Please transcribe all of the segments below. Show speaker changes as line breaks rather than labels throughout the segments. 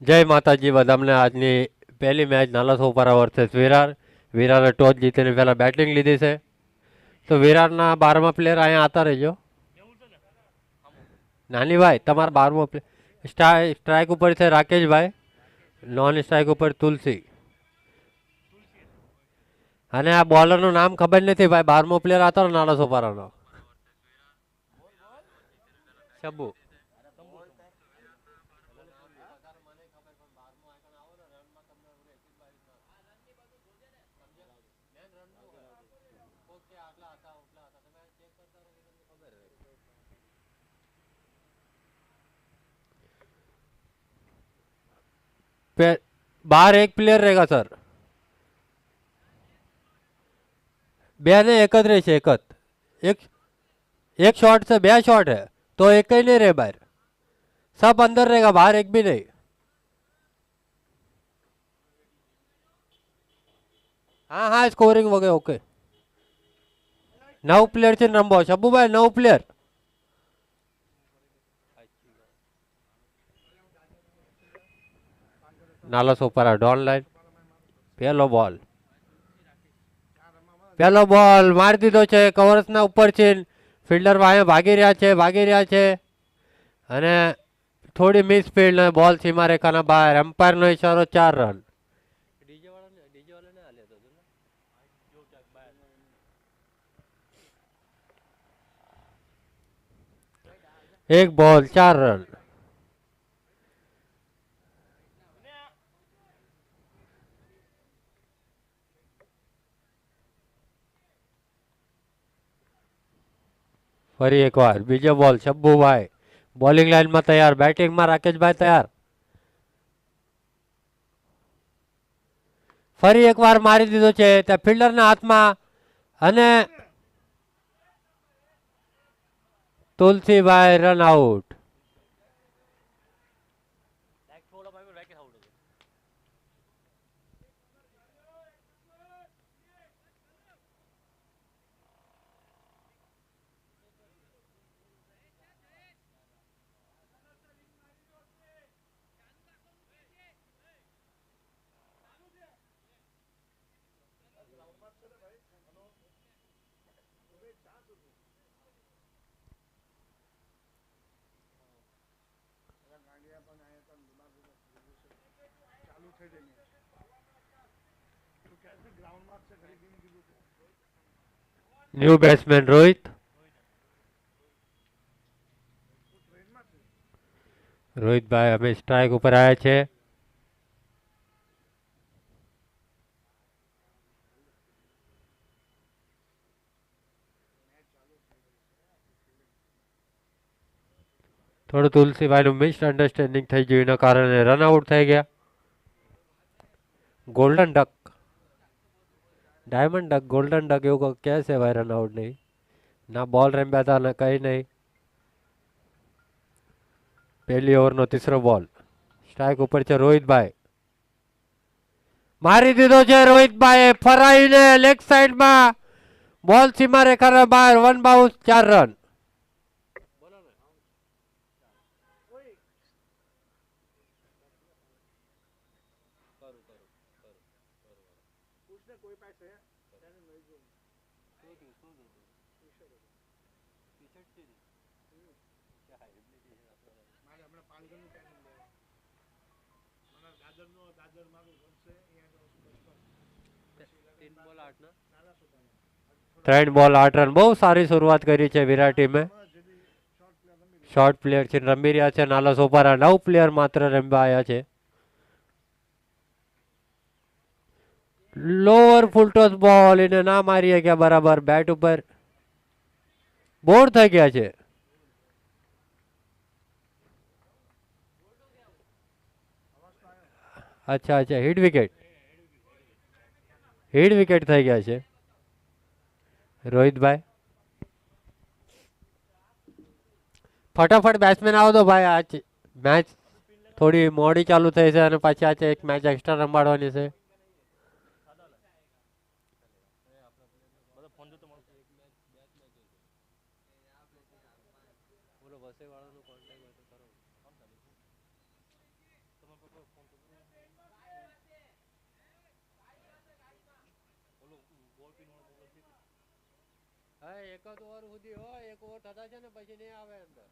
જય માતાજી બધાને આજની પહેલી મેચ નાલા સોપારા વર્સેસ વિરાર. વિરારે ટોસ જીતીને પહેલા બેટિંગ લીધી છે. તો વિરારના 12મા પ્લેયર અહીંયા આતા રહેજો. નાની ભાઈ તમારા 12મો સ્ટ્રાઇક ઉપર છે રાકેશભાઈ, નોન સ્ટ્રાઇક ઉપર તુલસી. અને આ બોલરનું નામ ખબર નથી ભાઈ. 12મો પ્લેયર આતો નાલા સોપારાનો શબ્બુ. बाहर एक प्लेयर रहेगा सर. બે ને એક જ રહેશે. एक शॉट से 2 शॉट है तो एक ही नहीं रहे बाहर. सब अंदर रहेगा, बाहर एक भी नहीं. हाँ हाँ स्कोरिंग वगैरह ओके. 9 प्लेयर છે રમવો શબ્બુભાઈ. 9 પ્લેયર. નાલા સોપારા ડોન લાઈન. પહેલો બોલ મારી દીધો છે. કવર્સના ઉપર છે. ફિલ્ડર અહીંયા ભાગી રહ્યા છે અને થોડી મિસ ફિલ્ડ ને બોલ સીમા રેખાના બહાર. એમ્પાયરનો ઇશારો 4 રન. एक बॉल 4 रन. ફરી એકવાર બીજો બોલ. શબ્બુભાઈ બોલિંગ લાઈનમાં તૈયાર, બેટિંગમાં રાકેશભાઈ તૈયાર. ફરી એકવાર મારી દીધો છે ત્યાં ફિલ્ડરના હાથમાં અને તુલસીભાઈ run out. New batsman Rohit. રોહિતભાઈ અમે સ્ટ્રાઇક ઉપર આવ્યા છે. થોડું તુલસીભાઈનું મિસઅન્ડરસ્ટેન્ડિંગ થઈ ગયું, એના કારણે રન આઉટ થઈ ગયા. Golden duck, diamond duck, golden duck એવું કહે છે ભાઈ. રન આઉટ નહીં ના. બોલ રમ્યા હતા ને કંઈ નહીં. પહેલી ઓવરનો ત્રીસો બોલ. સ્ટ્રાઇક ઉપર છે રોહિતભાઈ. મારી દીધો છે રોહિતભાઈ ફરાઈને લેગ સાઈડમાં. બોલ સીમા રેખાના બહાર. 1 બાઉન્સ 4 રન. ત્રણ બોલ 8 રન. બહુ સારી શરૂઆત કરી છે વિરાટ ટીમે. શોર્ટ પ્લેયર છે રમી રહ્યા છે નાલા સોપારા. 9 પ્લેયર માત્ર રમવા આવ્યા છે. લોઅર ફૂલ ટોસ બોલ એને ના મારી ગયા બરાબર. બેટ ઉપર બોર થઈ ગયા છે. અચ્છા અચ્છા હિટ વિકેટ. હિટ વિકેટ થઈ ગયા છે રોહિતભાઈ. ફટાફટ બેટ્સમેન આવો તો ભાઈ. આજ મેચ થોડી મોડી ચાલુ થઈ છે અને પછી આજે એક મેચ એક્સ્ટ્રા રમાડવાની છે. એક જ ઓવર સુધી હોય, એક ઓવર થતા છે ને પછી નહીં આવે અંદર.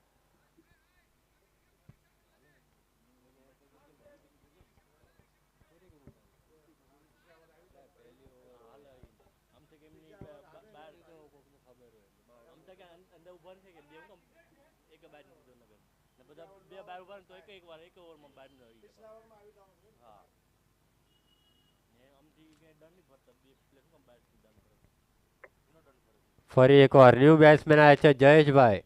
ફરી એકવાર ન્યુ બેટ્સમેન આવ્યા છે જયેશભાઈ.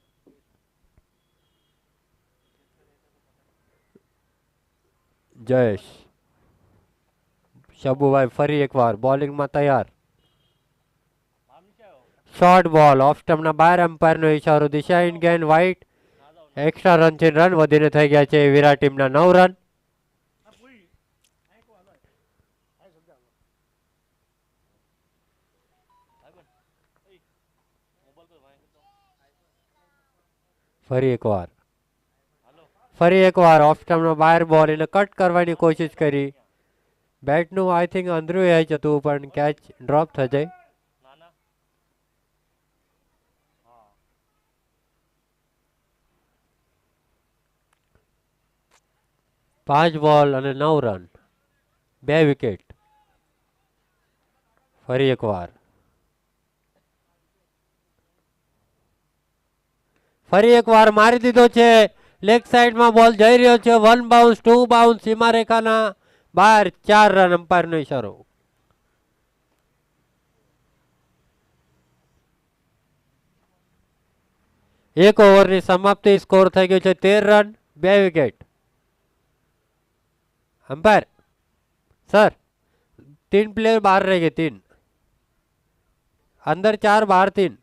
જયેશ શબુભાઈ ફરી એકવાર બોલિંગમાં તૈયાર. શોર્ટ બોલ ઓફ સ્ટમ્પના બહાર. એમ્પાયરનો ઇશારો. દિશા ઇન ગેન વાઇટ. એક્સ્ટ્રા રન છે. રન વધીને થઈ ગયા છે વિરાટ ટીમના 9 રન. ફરી એકવાર ઓફ સ્ટમ્પનો બહાર બોલ એને કટ કરવાની કોશિશ કરી. બેટનું આઈ થિંક અંદરું એ જતું પણ કેચ ડ્રોપ થઈ જાય. 5 બોલ અને 9 રન, 2 વિકેટ. ફરી એકવાર મારી દીધો છે. લેગ સાઈડમાં બોલ જઈ રહ્યો છે. 1 બાઉન્સ 2 બાઉન્સ સીમારેખાના બહાર. 4 રન. અમ્પાયરનો ઇશારો. એક ઓવરની સમાપ્તિ. સ્કોર થઈ ગયો છે 13 run, 2 wicket. Umpire sir 3 player बाहर रह गए. 3 अंदर 4 बाहर 3.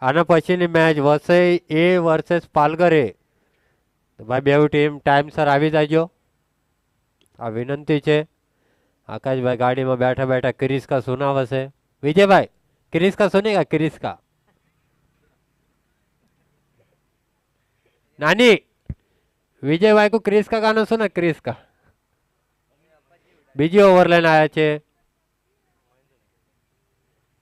આના પછીની મેચ વસઈ એ વર્સેસ પાલગરે. ભાઈ બેવ ટીમ ટાઈમસર આવી જાજો, આ વિનંતી છે. આકાશભાઈ ગાડીમાં બેઠા બેઠા ક્રિસ્કા સુનાવશે. વિજયભાઈ क्रिस्का सुनेगा? क्रिस्का नानी विजय भाई को क्रिस्का गाना सुना? क्रिस्का बीजी ओवर लाइन आया छे.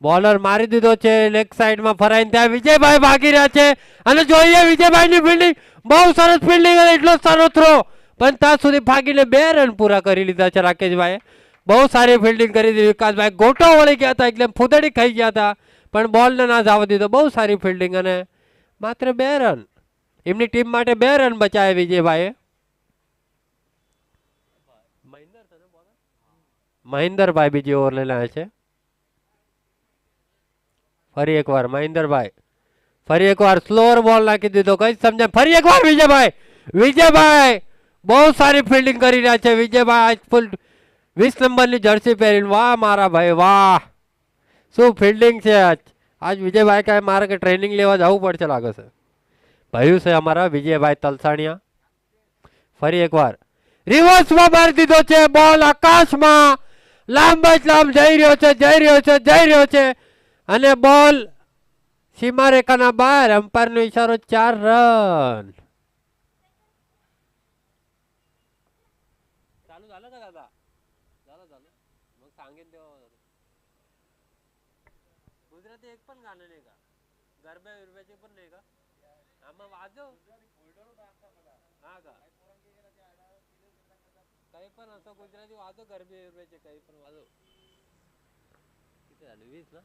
બોલર મારી દીધો છે. લેગ સાઈડ માં ફરાઈને ત્યાં વિજયભાઈ ભાગી રહ્યા છે અને જોઈએ વિજયભાઈ ની ફિલ્ડિંગ. બહુ સરસ ફિલ્ડિંગ અને એટલો સારો થ્રો પણ ત્યાં સુધી ભાગીને 2 રન પૂરા કરી લીધા છે રાકેશભાઈ. બહુ સારી ફિલ્ડિંગ કરી હતી. વિકાસભાઈ ગોટો વળી ગયા હતા, એટલે ફૂદડી ખાઈ ગયા હતા પણ બોલ ને ના જવા દીધો. બહુ સારી ફિલ્ડિંગ અને માત્ર 2 રન. એમની ટીમ માટે 2 રન બચાવ્યા વિજયભાઈએ. મહેન્દ્રભાઈ બીજી ઓવર લઈને આવ્યા છે. ફરી એકવાર મહેન્દ્રભાઈ, ફરી એકવાર સ્લોઅર બોલ નાખી દીધો. કઈ સમજાય. ફરી એકવાર વિજયભાઈ, વિજયભાઈ બહુ સારી ફિલ્ડિંગ કરી રહ્યા છે. વિજયભાઈ આજ ફૂલ 20 નંબરની જર્સી પહેરીને. વાહ મારા ભાઈ વાહ, શું ફિલ્ડિંગ છે આજ. આજ વિજયભાઈ કાંઈ મારે કે ટ્રેનિંગ લેવા જવું પડશે લાગે છે. ભયું છે અમારા વિજયભાઈ તલસાણિયા. ફરી એકવાર રિવર્સમાં મારી દીધો છે. બોલ આકાશમાં લાંબ જ લાંબ જઈ રહ્યો છે, જઈ રહ્યો છે, જઈ રહ્યો છે અને બોલ સીમા રેખાના બહાર, એમ્પાયરનો ઈશારો 4 રન. चालू झालं का दादा? झालं झालं. मग सांगेन तेव्हा. गुजराती एक पण गाणं नाही का? गरब्या विरब्याचे पण नाही का? हा मग वाजव. हा का? काही पण असं गुजराती वाजव, गरबे विरब्याचे काही पण वाजव. किती झाले? 20 ना?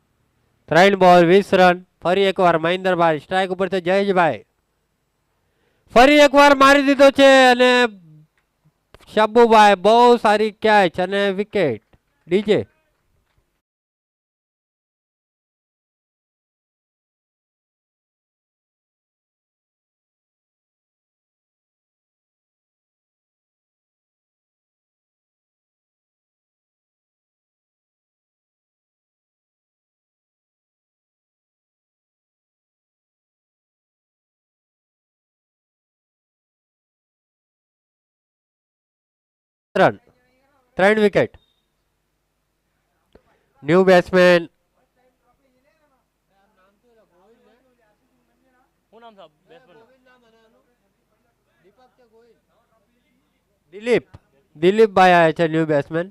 3 બોલ 20 રન. ફરી એકવાર મહેન્દ્રભાઈ સ્ટ્રાઇક ઉપર છે. જયેશભાઈ ફરી એકવાર મારી દીધો છે અને શબ્બુભાઈ બહુ સારી કેચ અને wicket. DJ run, 3 wicket. New batsman દિલીપભાઈ આવ્યા છે. ન્યૂ બેટ્સમેન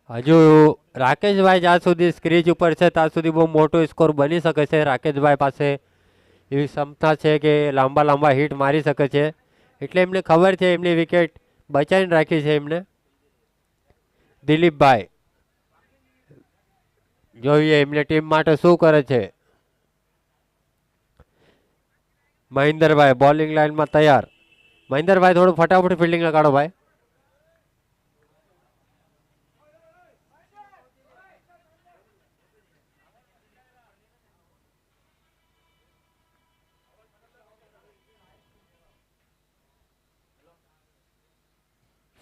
હજુ રાકેશભાઈ જ્યાં સુધી સ્ક્રીચ ઉપર છે ત્યાં સુધી બહુ મોટો સ્કોર બની શકે છે. રાકેશભાઈ પાસે એવી ક્ષમતા છે કે લાંબા લાંબા હિટ મારી શકે છે. એટલે એમને ખબર છે એમની વિકેટ બચાવીને રાખી છે એમને. દિલીપભાઈ જોઈએ એમની ટીમ માટે શું કરે છે. મહેન્દ્રભાઈ બોલિંગ લાઈનમાં તૈયાર. મહેન્દ્રભાઈ થોડું ફટાફટ ફિલ્ડિંગ લગાડો ભાઈ.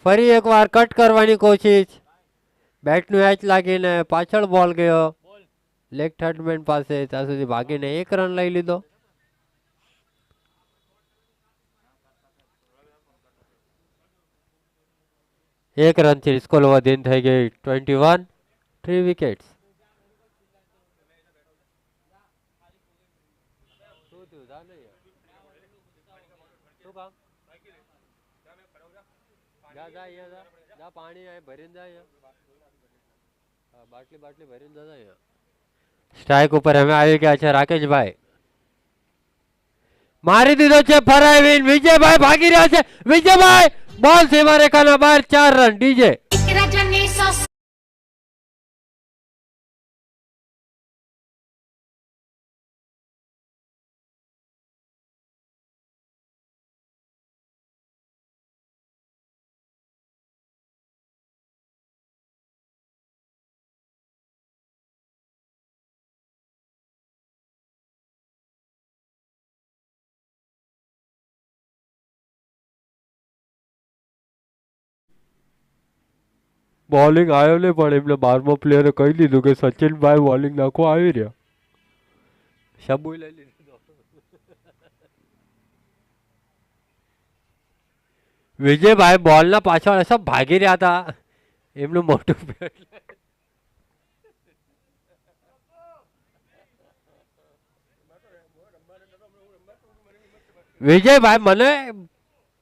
ફરી એકવાર કટ કરવાની કોશિશ. બેટનું એચ લાગીને પાછળ બોલ ગયો લેગ થર્ડમેન પાસે. ત્યાં સુધી ભાગીને 1 રન લઈ લીધો. એક રનથી સ્કોર વધીને થઈ ગઈ 21. 3 વિકેટ્સ. સ્ટ્રાઇક ઉપર અમે આવી ગયા છે. રાકેશભાઈ મારી દીધો છે ફરાવીને. વિજયભાઈ ભાગી રહ્યા છે. વિજયભાઈ બોલ સીમા રેખાના બહાર, 4 રન. ડીજે બોલિંગ આવ્યો નહીં પણ એમને 12મો પ્લેયરે કહી દીધું કે સચિનભાઈ બોલિંગ નાખવા આવી રહ્યા. શબ્બુ લઈ લીધો. વિજયભાઈ બોલના પાછળ સબ ભાગી રહ્યા હતા. એમનું મોટું વિજયભાઈ મને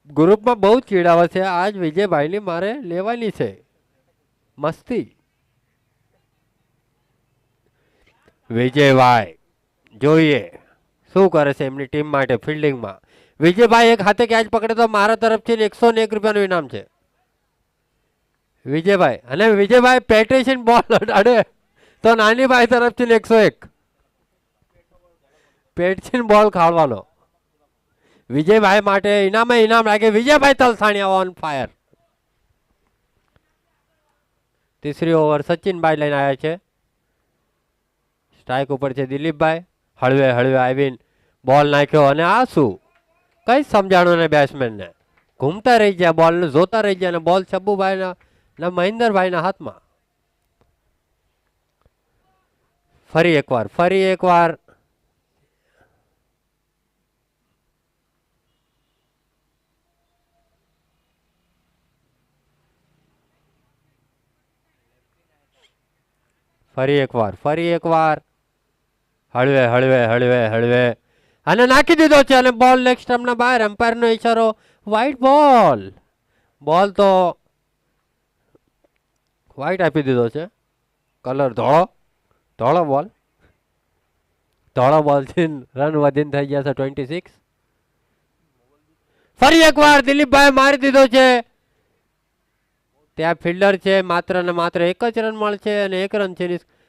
ગ્રુપમાં બહુ ચીડાવે છે. આજ વિજયભાઈની મારે લેવાની છે મસ્તી. વિજયભાઈ જોઈએ શું કરે છે એમની ટીમ માટે ફિલ્ડિંગમાં. વિજયભાઈ એક હાથે કેચ પકડે તો મારા તરફથી 101 રૂપિયાનું ઇનામ છે. વિજયભાઈ અને વિજયભાઈ પેટ્રિશિયન બોલ અડે તો નાનીભાઈ તરફથી 101 પેટ્રિશિયન બોલ ખાડવાનો. વિજયભાઈ માટે ઇનામે ઇનામ લાગે. વિજયભાઈ તલસાણિયા ઓન ફાયર. તીસરી ઓવર સચિનભાઈ લઈને આવ્યા છે. સ્ટ્રાઇક ઉપર છે દિલીપભાઈ. હળવે હળવે આવીને બોલ નાખ્યો અને આ શું કઈ સમજાણું ને બેટ્સમેનને. ઘૂમતા રહી ગયા, બોલને જોતા રહી ગયા અને બોલ શબ્બુભાઈના ને મહેન્દ્રભાઈના હાથમાં. ફરી એકવાર ફરી એકવાર હળવે હળવે હળવે હળવે અને નાખી દીધો છે અને બોલ લેગ સ્ટમ્પના બહાર. એમ્પાયરનો ઈશારો, વ્હાઈટ બોલ. બોલ તો વ્હાઈટ આપી દીધો છે. કલર ધોળો, ધોળો બોલ. ધોળો બોલથી રન વધીને થઈ ગયા છે 26. ફરી એકવાર દિલીપભાઈ મારી દીધો છે. ત્યાં ફિલ્ડર છે, માત્ર ને માત્ર એક જ રન મળશે અને 1 રન છે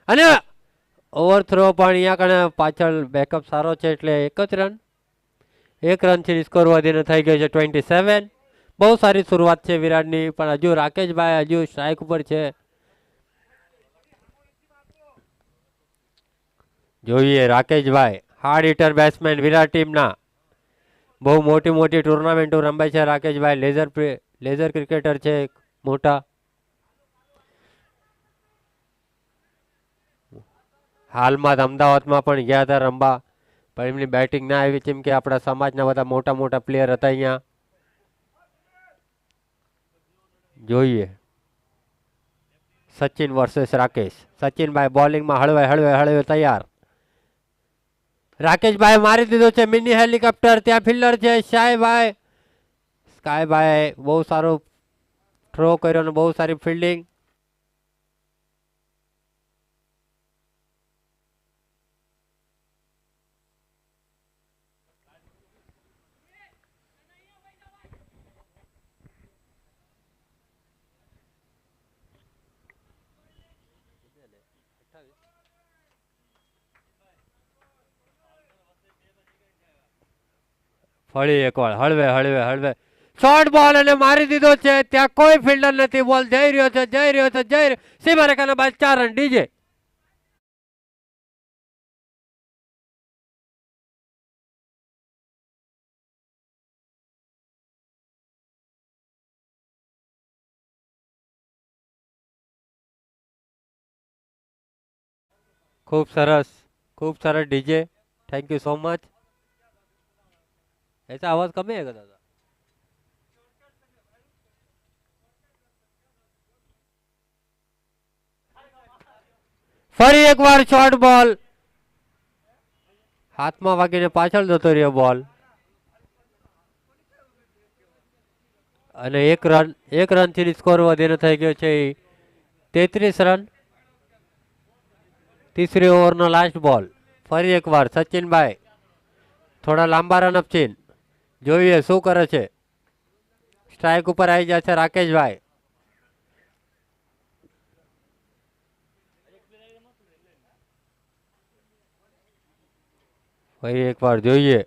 અને ઓવરથ્રો પણ અહીંયા કણે પાછળ બેકઅપ સારો છે એટલે 1 જ રન. 1 રનથી સ્કોર વધીને થઈ ગયો છે 27. બહુ સારી શરૂઆત છે વિરાટની, પણ હજુ રાકેશભાઈ હજુ સ્ટ્રાઇક ઉપર છે. જોઈએ રાકેશભાઈ, હાર્ડ હિટર બેટ્સમેન વિરાટ ટીમના. બહુ મોટી મોટી ટુર્નામેન્ટો રમાય છે રાકેશભાઈ. લેઝર ક્રિકેટર છે મોટા. હાલમાં અમદાવાદમાં પણ ગયા હતા રમવા, પણ એમની બેટિંગ ના આવી કેમ કે આપણા સમાજના બધા મોટા મોટા પ્લેયર હતા અહીંયા. જોઈએ સચિન વર્સેસ રાકેશ. સચિનભાઈ બોલિંગમાં હળવે હળવે હળવે તૈયાર. રાકેશભાઈ મારી દીધો છે મિની હેલિકોપ્ટર. ત્યાં ફિલ્ડર છે શાયભાઈ. સ્કાયભાઈ બહુ સારો થ્રો કર્યો અને બહુ સારી ફિલ્ડિંગ. ફળી એકવાર હળવે હળવે હળવે શોર્ટ બોલ અને મારી દીધો છે. ત્યાં કોઈ ફિલ્ડર નથી. બોલ જઈ રહ્યો છે, જઈ રહ્યો છે, જઈ રહ્યો. સીમા રેખાના બાદ 4 રન. ડીજે ખૂબ સરસ, खूब सरस DJ. Thank you so much. ऐसा आवाज कम है दादा. ફરી એકવાર શોર્ટ બોલ. હાથમાં વાગીને પાછળ જતો રહ્યો બોલ અને 1 રનથી સ્કોર વધીને થઈ ગયો છે 33 રન. तीसरी ओवरનો લાસ્ટ બોલ. ફરી એકવાર સચિનભાઈ થોડા લાંબા રન અપચીન. જોઈએ શું કરે છે. સ્ટ્રાઇક ઉપર આવી જશે રાકેશભાઈ. ફરી એકવાર જોઈએ.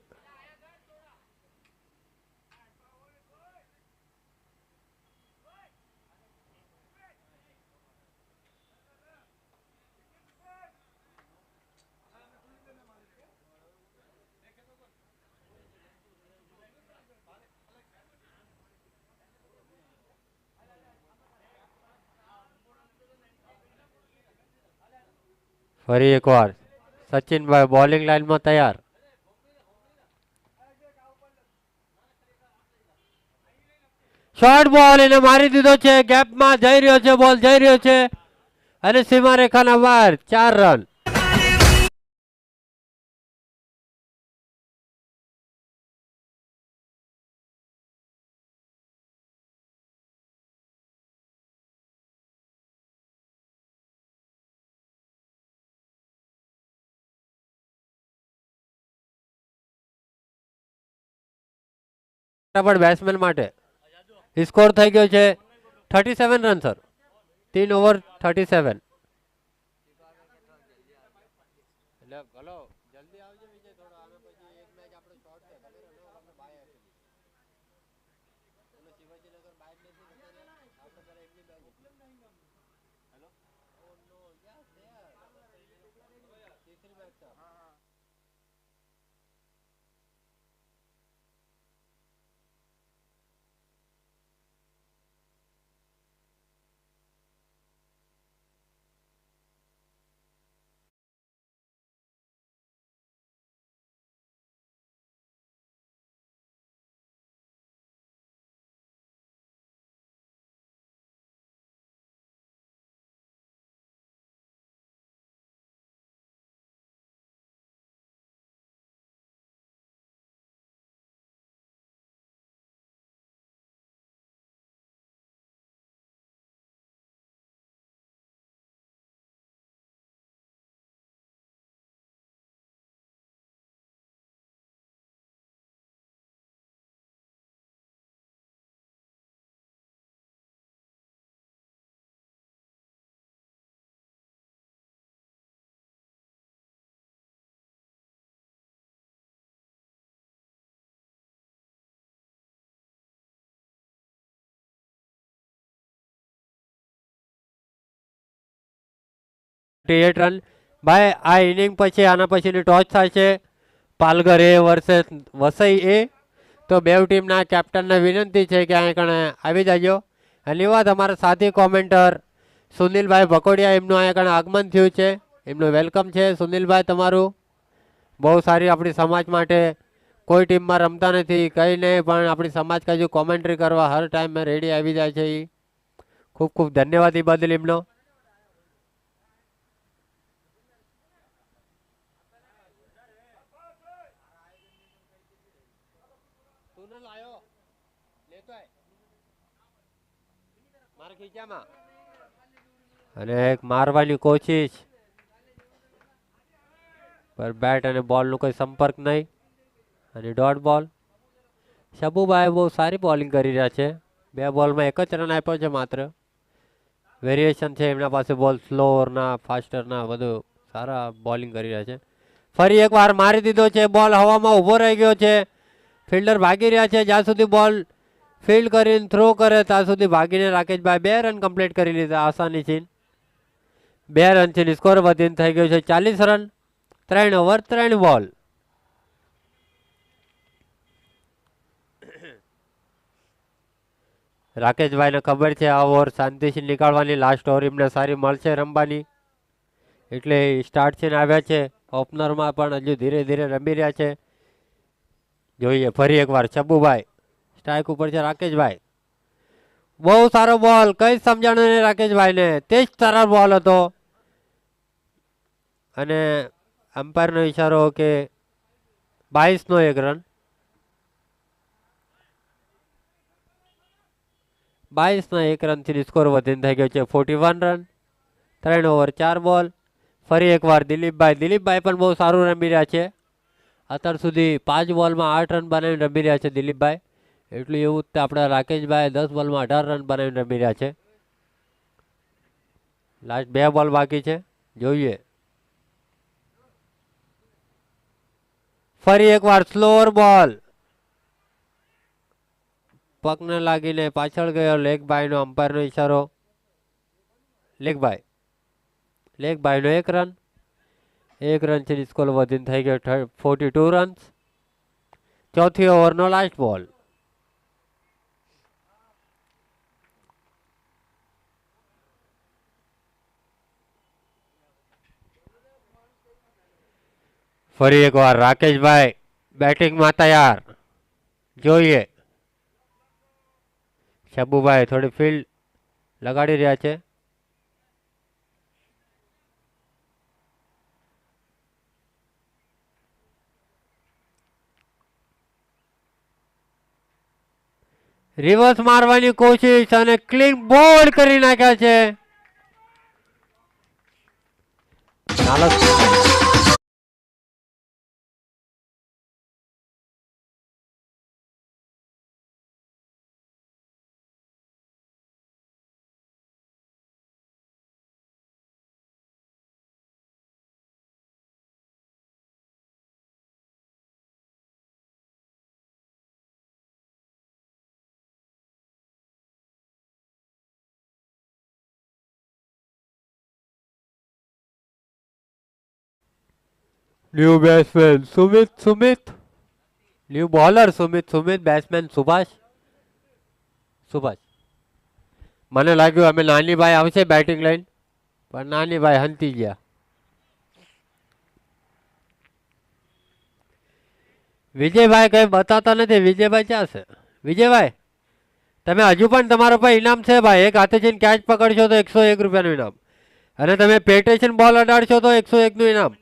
ફરી એકવાર સચિનભાઈ બોલિંગ લાઈનમાં તૈયાર. શોર્ટ બોલ એને મારી દીધો છે. ગેપમાં જઈ રહ્યો છે બોલ, જઈ રહ્યો છે અને સીમા રેખાના બહાર 4 રન. બેટ્સમેન માટે સ્કોર થઈ ગયો છે 37 રન સર. 3 ઓવર 37. 58 રન. ભાઈ આ ઇનિંગ પછી આના પછીની ટોચ થાય છે પાલઘર એ વર્સેસ વસઈ એ. તો બેવ ટીમના કેપ્ટનને વિનંતી છે કે અહીં કણે આવી જાજો. અને વાત અમારા સાથી કોમેન્ટર સુનિલભાઈ ભકોડિયા એમનું અહીંયા કણે આગમન થયું છે, એમનું વેલકમ છે. સુનિલભાઈ તમારું બહુ સારી આપણી સમાજ માટે કોઈ ટીમમાં રમતા નથી કંઈ નહીં પણ આપણી સમાજ કાજુ કોમેન્ટ્રી કરવા હર ટાઈમે રેડી આવી જાય છે. એ ખૂબ ખૂબ ધન્યવાદ એ બદલ એમનો. અને એક મારવાની કોશિશ પર બેટ અને બોલનો કોઈ સંપર્ક નહીં અને ડોટ બોલ. શબુભાઈ બહુ સારી બોલિંગ કરી રહ્યા છે. 2 બોલમાં 1 જ રન આપ્યો છે માત્ર. વેરિએશન છે એમના પાસે બોલ સ્લોરના ફાસ્ટરના બધું સારા બોલિંગ કરી રહ્યા છે. ફરી એકવાર મારી દીધો છે બોલ હવામાં ઊભો રહી ગયો છે. ફિલ્ડર ભાગી રહ્યા છે. જ્યાં સુધી બોલ ફિલ્ડ કરીને થ્રો કરે ત્યાં સુધી ભાગીને રાકેશભાઈ 2 રન કમ્પ્લીટ કરી લીધા આસાનીથી. 2 રનથી સ્કોર વધીને થઈ ગયો છે 40 રન. 3 ઓવર 3 બોલ. રાકેશભાઈને ખબર છે આ ઓવર શાંતિથી નીકાળવાની, લાસ્ટ ઓવર એમને સારી મળશે રમવાની એટલે સ્ટાર્ટ થઈને આવ્યા છે. ઓપનરમાં પણ હજુ ધીરે ધીરે રમી રહ્યા છે. જોઈએ ફરી એકવાર શબુભાઈ સ્ટ્રાઇક ઉપર છે. રાકેશભાઈ બહુ સારો બોલ, કઈ સમજાણું નહીં રાકેશભાઈને, તે જ સારો બોલ હતો. અને અમ્પાયરનો ઈશારો કે 22નો 1 રન. 22ના 1 રનથી સ્કોર વધીને થઈ ગયો છે 41 રન. 3 ઓવર 4 બોલ. ફરી એકવાર દિલીપભાઈ પણ બહુ સારું રમી રહ્યા છે. અત્યાર સુધી 5 બોલમાં 8 રન બનાવીને રમી રહ્યા છે દિલીપભાઈ. એટલું એવું જ આપણા રાકેશભાઈ 10 બોલમાં 18 રન બનાવીને રમી રહ્યા છે. લાસ્ટ 2 બોલ બાકી છે, જોઈએ. ફરી એકવાર સ્લોઅર બોલ, પગને લાગીને પાછળ ગયો લેગભાઈનો અમ્પાયરનો ઈશારો. લેગભાઈનો 1 રન. 1 રનથી સ્કોર વધીને થઈ ગયો 42 રન્સ. ચોથી ઓવરનો લાસ્ટ બોલ. ફરી એકવાર રાકેશભાઈ બેટિંગમાં તૈયાર, જોઈએ. શબુભાઈ થોડી ફિલ્ડ લગાડી રહ્યા છે. રિવર્સ મારવાની કોશિશ અને ક્લીન બોલ્ડ કરી નાખ્યા છે. New batsman Sumit, new bowler Sumit, batsman Subhash. મને લાગ્યું અમે નાની ભાઈ આવશે બેટિંગ લઈને, પણ નાની ભાઈ હંતી ગયા. વિજયભાઈ કઈ બતાતા નથી. વિજયભાઈ ક્યાં છે? વિજયભાઈ તમે હજુ પણ તમારા પાસે ઇનામ છે ભાઈ. એક હાથે જઈને કેચ પકડશો તો 101 રૂપિયાનું ઇનામ, અને તમે પેટેશન બોલ અડાડશો તો 101નું ઇનામ.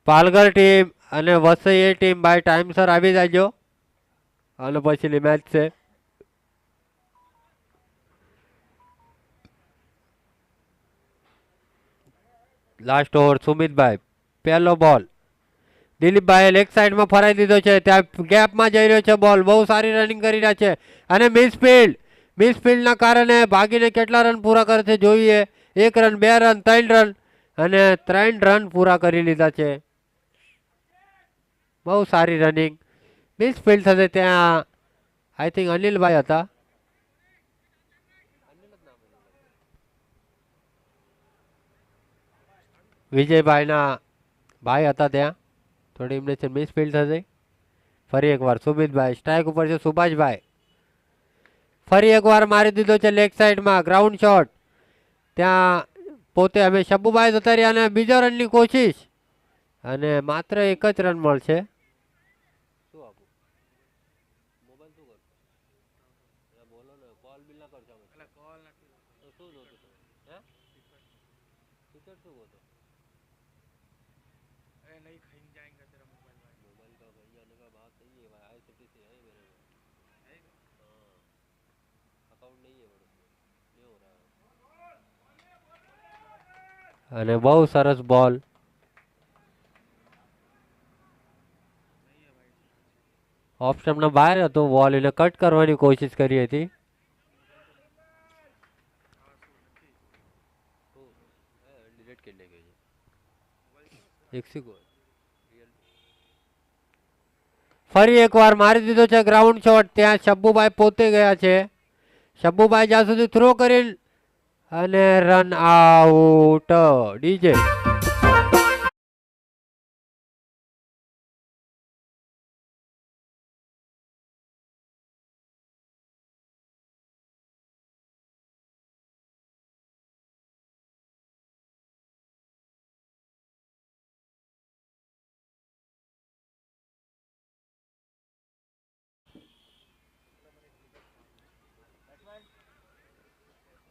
પાલઘર ટીમ અને વસઈ ટીમ ભાઈ ટાઈમસર આવી જાજો, અને પછીની મેચ છે. લાસ્ટ ઓવર સુમિતભાઈ, પહેલો બોલ. દિલીપભાઈએ લેગ સાઈડમાં ફરાઈ દીધો છે, ત્યાં ગેપમાં જઈ રહ્યો છે બોલ. બહુ સારી રનિંગ કરી રહ્યા છે અને મિસફિલ્ડના કારણે ભાગીને કેટલા રન પૂરા કરે છે જોઈએ. 1 રન, 2 રન, 3 રન અને 3 રન પૂરા કરી લીધા છે. બહુ સારી રનિંગ. મિસફિલ્ડ થશે ત્યાં આઈ થિંક અનિલભાઈ હતા. વિજયભાઈના ભાઈ હતા ત્યાં. થોડી એમને છે મિસફિલ્ડ થશે. ફરી એકવાર સુમિતભાઈ સ્ટ્રાઇક ઉપર છે. સુભાષભાઈ ફરી એકવાર મારી દીધો છે લેગ સાઈડમાં ગ્રાઉન્ડ શોટ. ત્યાં પોતે હવે શબ્બુભાઈ જતા રહ્યા અને બીજા રનની કોશિશ અને માત્ર એક જ રન મળશે. અને બહુ સરસ બોલ. ઓફ સ્ટમ્પના બહાર હતો બોલ, એને કટ કરવાની કોશિશ કરી હતી. ફરી એકવાર મારી દીધો છે ગ્રાઉન્ડ શોટ. ત્યાં શબ્બુભાઈ પોતે ગયા છે. શબ્બુભાઈ જ્યાં સુધી થ્રો કરી અને રન આઉટ. ડીજે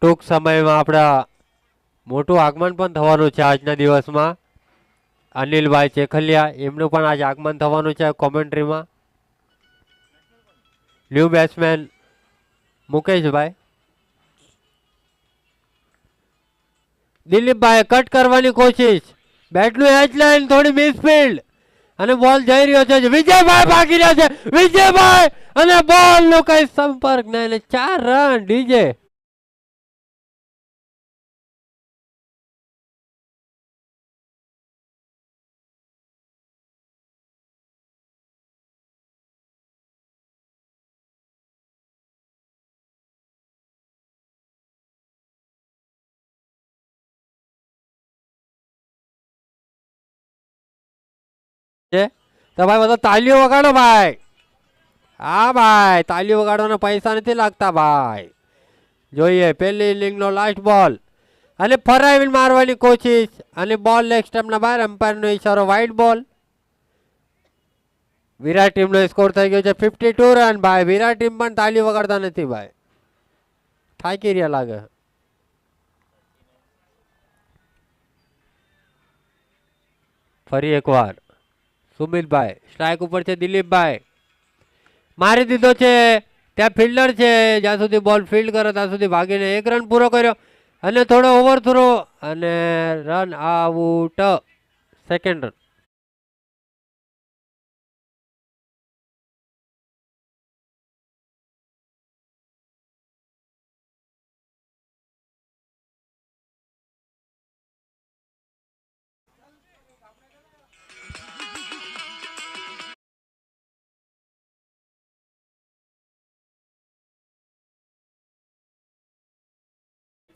ટૂંક સમયમાં આપણા મોટું આગમન પણ થવાનું છે આજના દિવસમાં. અનિલભાઈ ચેખલિયા એમનું પણ આજ આગમન થવાનું છે કોમેન્ટ્રીમાં. ન્યૂ બેટ્સમેન મુકેશભાઈ. દિલીપભાઈ કટ કરવાની કોશિશ. બેટનું એજ લાઈન થોડી મિસફિલ્ડ અને બોલ જઈ રહ્યો છે. વિજયભાઈ ભાગી રહ્યા છે. વિજયભાઈ અને બોલ નો કઈ સંપર્ક નહીં. 4 રન. ડીજે તો ભાઈ બધા તાલીઓ વગાડો ભાઈ. હા ભાઈ, તાલીઓ વગાડવાના પૈસા નથી લાગતા ભાઈ. જોઈએ પહેલી ઇનિંગનો લાસ્ટ બોલ અને ફરાવી મારવાની કોશિશ અને બોલ લેગ સ્ટમ્પના બહાર. એમ્પાયરનો ઈશારો વાઇડ બોલ. વિરાટ ટીમનો સ્કોર થઈ ગયો છે 52 રન ભાઈ. વિરાટ ટીમ પણ તાલી વગાડતા નથી ભાઈ, થાકી રહ્યા લાગે. ફરી એકવાર સુમિતભાઈ સ્ટ્રાઇક ઉપર છે. દિલીપભાઈ મારી દીધો છે. ત્યાં ફિલ્ડર છે. જ્યાં સુધી બોલ ફિલ્ડ કરે ત્યાં સુધી ભાગીને 1 રન પૂરો કર્યો અને થોડો ઓવરથ્રો અને run out. Second run.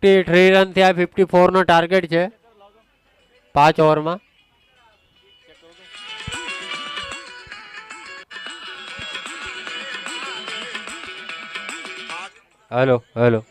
Three run થયા. 54 નો ટાર્ગેટ છે 5 ઓવરમાં. Hello hello.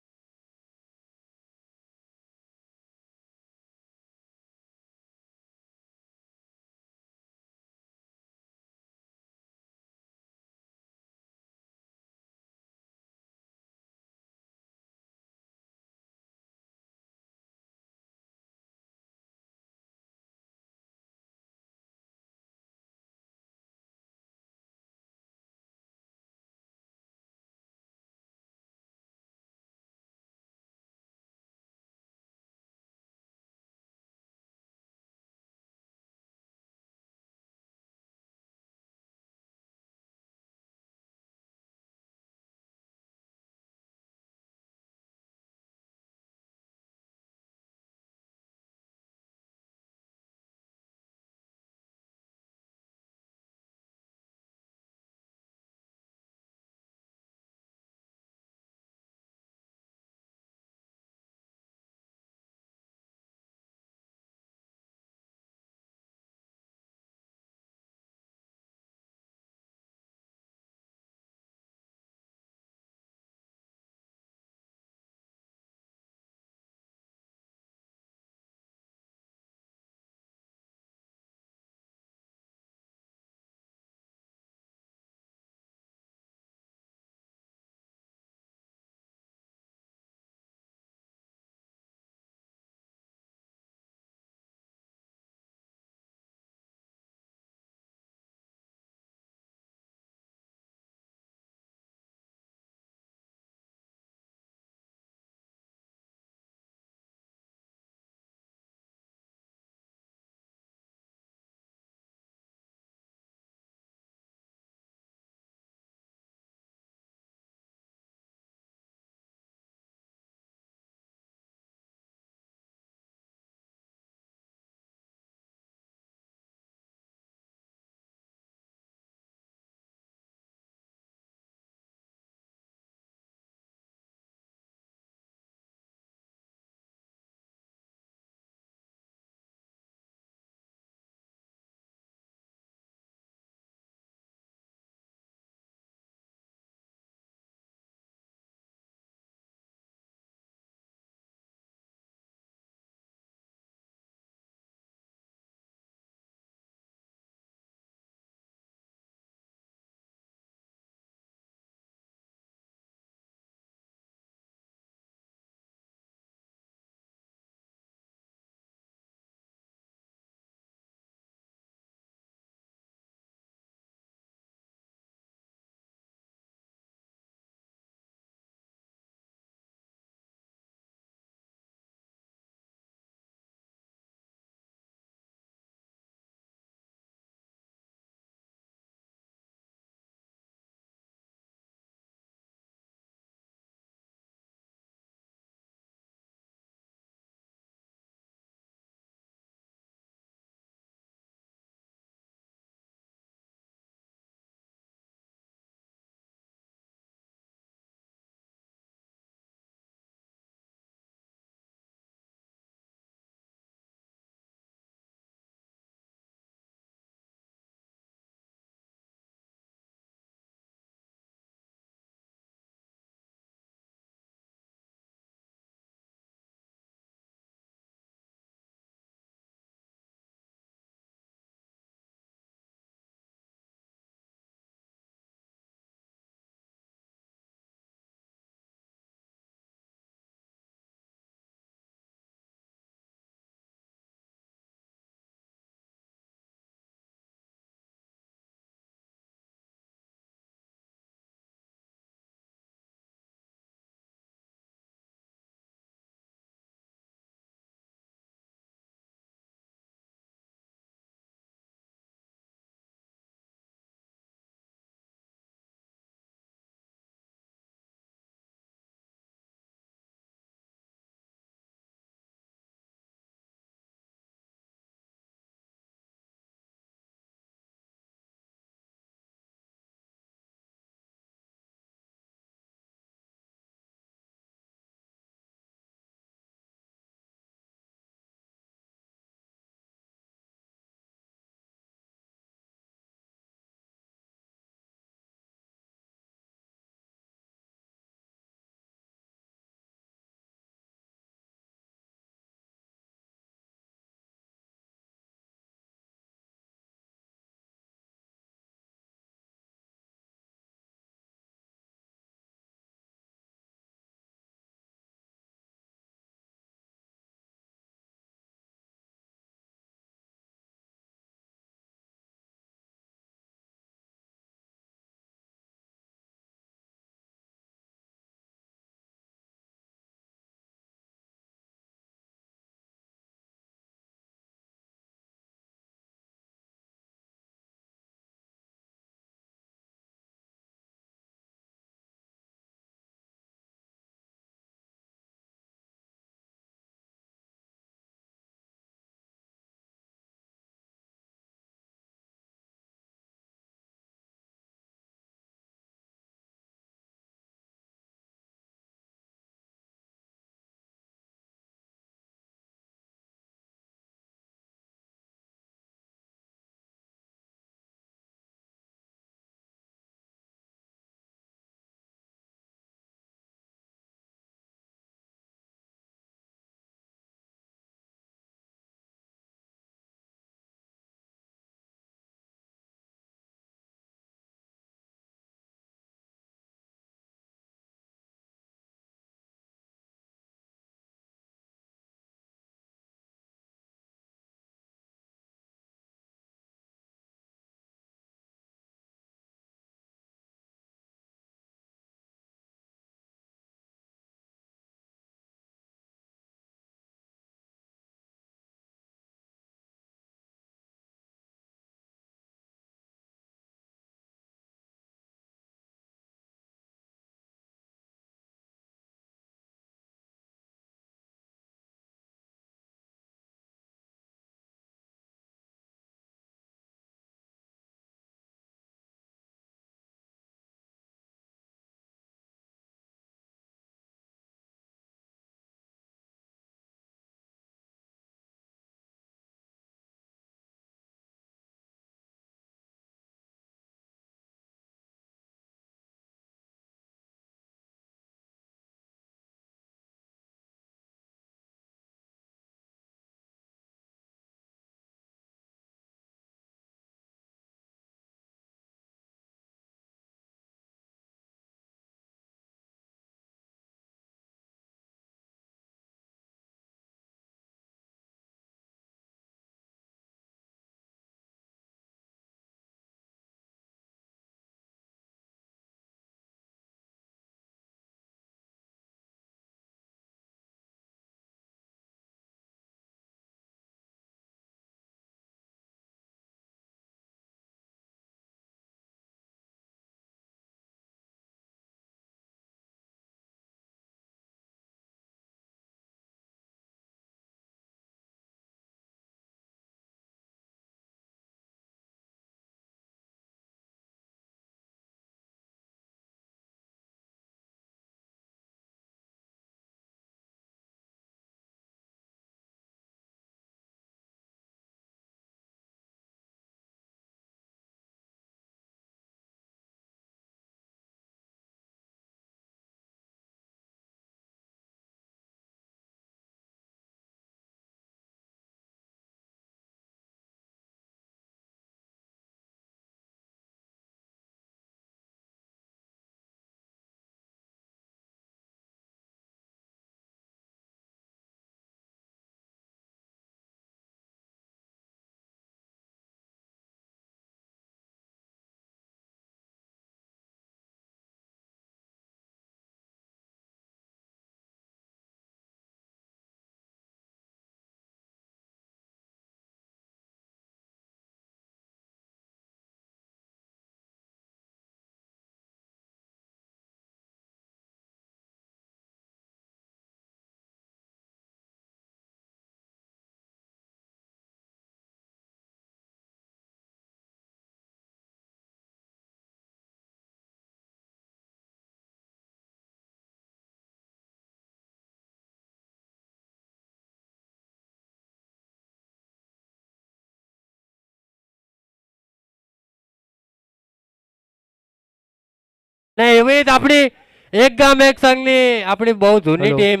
ને એવી જ આપણી એક ગામ એક સંઘની આપણી બહુ જૂની ટીમ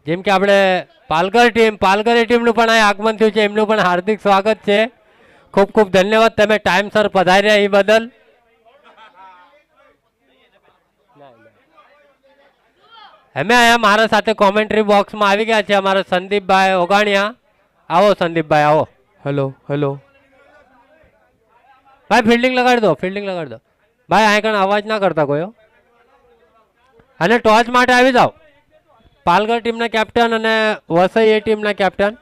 જેમ કે આપણે પાલઘર ટીમનું પણ અહીં આગમન થયું છે, એમનું પણ હાર્દિક સ્વાગત છે. ખૂબ ખૂબ ધન્યવાદ તમે ટાઈમસર પધાર્યા એ બદલ. અમે અહીંયા મારા સાથે કોમેન્ટ્રી બોક્સમાં આવી ગયા છે અમારા સંદીપભાઈ ઓગાણિયા. આવો સંદીપભાઈ આવો.
હેલો હેલો
ભાઈ ફિલ્ડિંગ લગાડી દો ભાઈ. અહીં કણ અવાજ ના કરતા કોઈ. અને ટોચ માટે આવી જાઓ. પાલઘર ટીમના કેપ્ટન અને વસઈ એ ટીમના કેપ્ટન.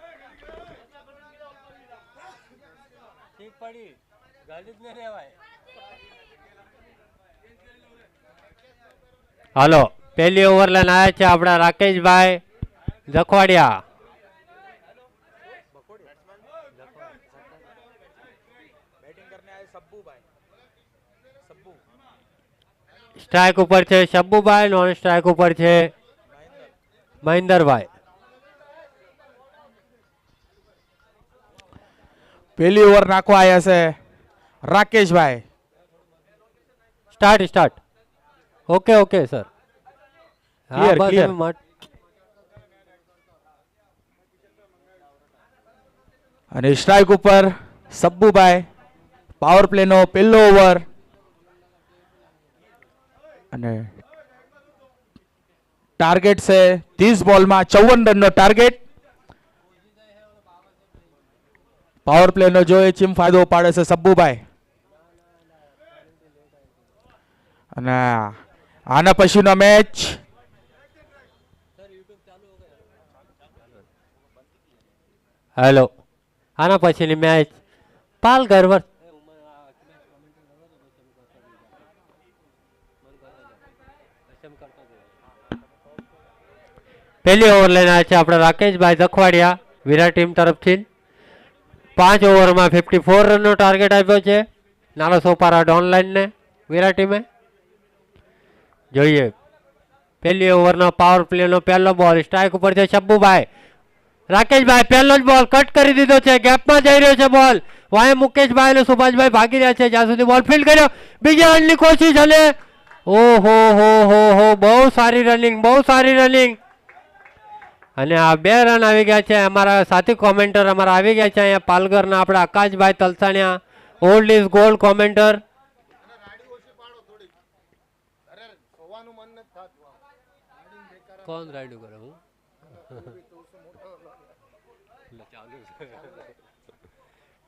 હાલો પહેલી ઓવર લઈને આવ્યા છે આપણા રાકેશભાઈ જખવાડિયા. સ્ટ્રાઇક ઉપર છે શબ્બુભાઈ, નોન સ્ટ્રાઇક ઉપર છે મહેન્દરભાઈ.
પહેલી ઓવર નાખવા આવ્યા છે રાકેશભાઈ.
સ્ટાર્ટ. Okay sir.
ક્લિયર. અને સ્ટ્રાઇક ઉપર સબ્બુભાઈ. પાવર પ્લે નો પહેલો ઓવર અને ટાર્ગેટ છે 30 બોલમાં 54 રનનો ટાર્ગેટ. પાવર પ્લે નો જો એ ચીમ ફાયદો પાડે છે સબ્બુભાઈ. અને આના પછીનો મેચ
હેલો આના પછીની મેચ પાલઘર પહેલી ઓવર લઈને આવ્યા છે આપણે રાકેશભાઈ જખવાડિયા વિરાટ ટીમ તરફથી. 5 ઓવરમાં 54 રનનો ટાર્ગેટ આપ્યો છે નાનો સોપારા ઓનલાઈનને વિરાટ ટીમે. જોઈએ પહેલી ઓવરનો પાવર પ્લેનો પહેલો બોલ. સ્ટ્રાઇક ઉપર છે શબ્બુભાઈ. રાકેશભાઈ પહેલો જ બોલ કટ કરી દીધો છે, ગેપમાં જઈ રહ્યો છે બોલ. વાય મુકેશભાઈ અને સુભાષભાઈ ભાગી રહ્યા છે, જ્યાં સુધી બોલ ફિલ્ડ કર્યો. બીજા રનની કોશિશ અને ઓહો બહુ સારી રનિંગ. અને આ 2 રન આવી ગયા છે. અમારા સાથી કોમેન્ટર અમારા આવી ગયા છે અહીંયા પાલઘરના આપણા આકાશભાઈ તલસાણિયા, ઓલ્ડ ઇઝ ગોલ્ડ કોમેન્ટર. કોણ રાઈડ કરે હું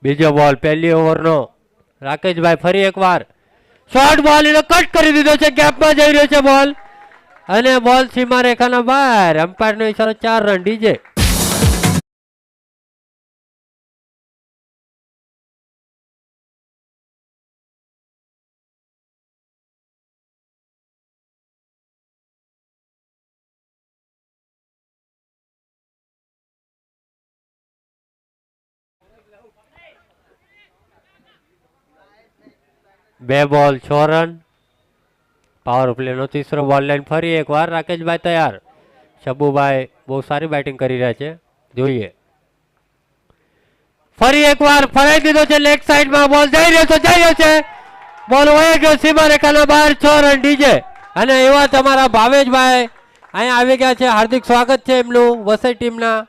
બીજો બોલ પહેલી ઓવરનો. રાકેશભાઈ ફરી એકવાર શોર્ટ બોલ એને કટ કરી દીધો છે, ગેપમાં જઈ રહ્યો છે બોલ અને બોલ સીમા રેખાના બહાર. એમ્પાયરનો ઈશારો 4 રન. ડીજે બે બોલ 6 રન. પાવર પ્લે નો ત્રીસો બોલ લાઈન ફરી એકવાર રાકેશભાઈ તૈયાર. શબ્બુભાઈ બહુ સારી બેટિંગ કરી રહ્યા છે. જોઈએ ફરી એકવાર ફરાઈ દીધો છે લેગ સાઈડમાં બોલ જઈ રહ્યો છે બોલ વહી ગયો સીમા રેખાના બહાર. 6 રન. ડીજે અને એવા તમારા ભાવેશભાઈ અહીંયા આવી ગયા છે, હાર્દિક સ્વાગત છે એમનું વસઈ ટીમના.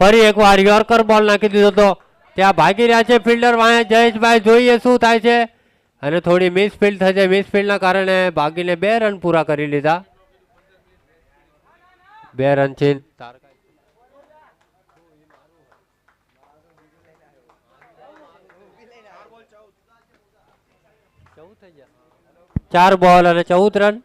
ફરી એકવાર યોર્કર બોલ નાખી દીધો તો ત્યાં ભાગી રહ્યા છે ફિલ્ડર વાંહે જયેશભાઈ. જોઈએ શું થાય છે. અને થોડી મિસફિલ્ડ થશે, મિસફિલ્ડના કારણે ભાગીને 2 રન પૂરા કરી લીધા. 2 રન છે. 4 બોલ અને 14 રન.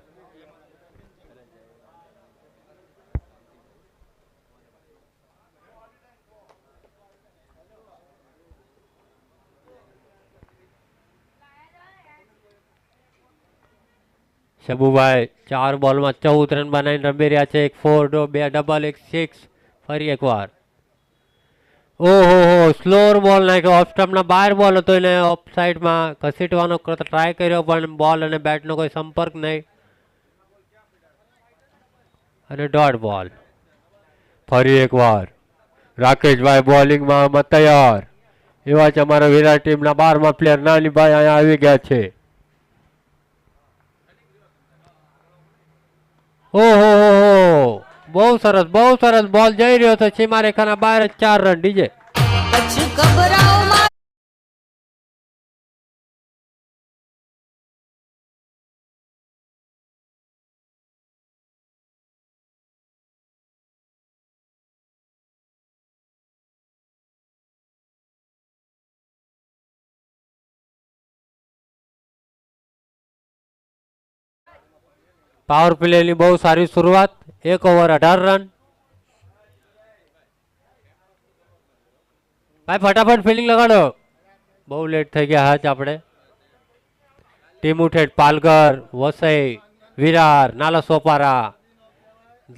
શબુભાઈ 4 બોલમાં 14 રન બનાવીને રમી રહ્યા છે. 1 4 2 ડબલ 1 6. ફરી એકવાર ઓહો સ્લોર બોલ નાખ્યો, ઓફ સ્ટમ્પના બહાર બોલ હતો, એને ઓફ સાઈડમાં ઘસીટવાનો ટ્રાય કર્યો પણ બોલ અને બેટનો કોઈ સંપર્ક નહીં અને ડોટ બોલ. ફરી એકવાર રાકેશભાઈ બોલિંગમાં તૈયાર, એવા જ અમારા વિરાટ ટીમના 12મા પ્લેયર નાનીભાઈ અહીંયા આવી ગયા છે. ઓહો બહુ સરસ બોલ જઈ રહ્યો છે સીમારેખાના બહાર, 4 રન ડીજે. પાવર પ્લેની બહુ સારી શરૂઆત, 1 ઓવર 18 રન. ભાઈ ફટાફટ ફિલ્ડિંગ લગાડો, બહુ લેટ થઈ ગયા હાચ આપણે. ટીમ ઉઠેઠ પાલઘર, વસઈ, વિરાર, નાલા સોપારા,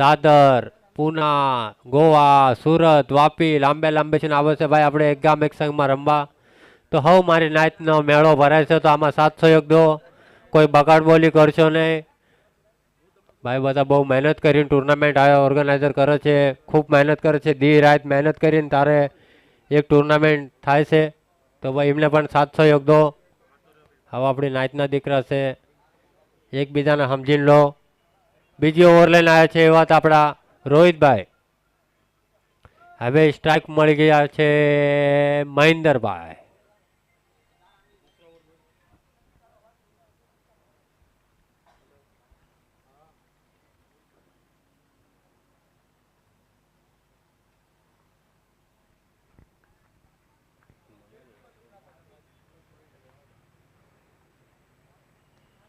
દાદર, પૂના, ગોવા, સુરત, વાપી, લાંબે છે આવે છે ભાઈ આપણે એક ગામ એક સંઘમાં રમવા. તો હવે મારી નાચનો મેળો ભરાય છે, તો આમાં સાથ સહયોગ દો, કોઈ બગાડ બોલી કરશો નહીં. ભાઈ બધા બહુ મહેનત કરીને ટુર્નામેન્ટ ઓર્ગેનાઇઝર કરે છે, ખૂબ મહેનત કરે છે, દી રાત મહેનત કરીને તારે એક ટુર્નામેન્ટ થાય છે, તો ભાઈ એમને પણ સાથ સહયોગ દો. હવે આપણી નાચના દીકરા છે, એકબીજાને સમજીને લો. બીજી ઓવર લઈને આવ્યા છે એવા તો આપણા રોહિતભાઈ. હવે સ્ટ્રાઇક મળી ગયા છે મહેન્દરભાઈ.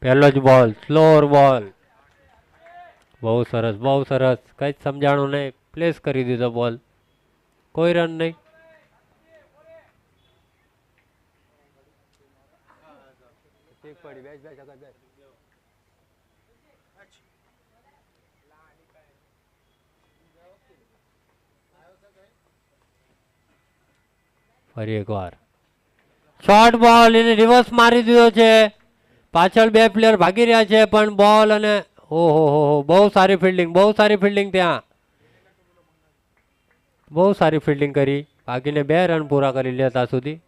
પહેલો જ બોલ, સ્લોર બોલ. બહુ સરસ કંઈ જ સમજાણું નહીં, પ્લેસ કરી દીધો બોલ, કોઈ રન નહીં. ફરી એકવાર શોર્ટ બોલ, એને રિવર્સ મારી દીધો છે. પાછળ 2 પ્લેયર ભાગી રહ્યા છે પણ બોલ અને ઓહો બહુ સારી ફિલ્ડિંગ ત્યાં, બહુ સારી ફિલ્ડિંગ કરી, ભાગીને 2 રન પૂરા કરી લેતા સુધી.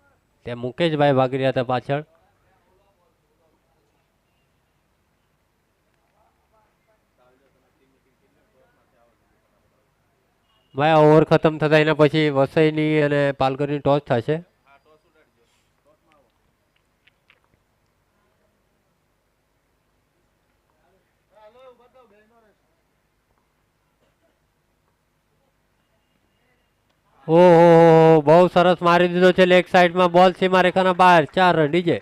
ત્યાં મુકેશભાઈ ભાગી રહ્યા હતા પાછળ. ભાઈ ઓવર ખતમ થતા એના પછી વસઈની અને પાલઘરની ટોચ થશે. ઓહો બહુ સરસ મારી દીધો છે લેગ સાઈડમાં બોલ, સીમારેખાના બહાર, 4 રન ડીજે.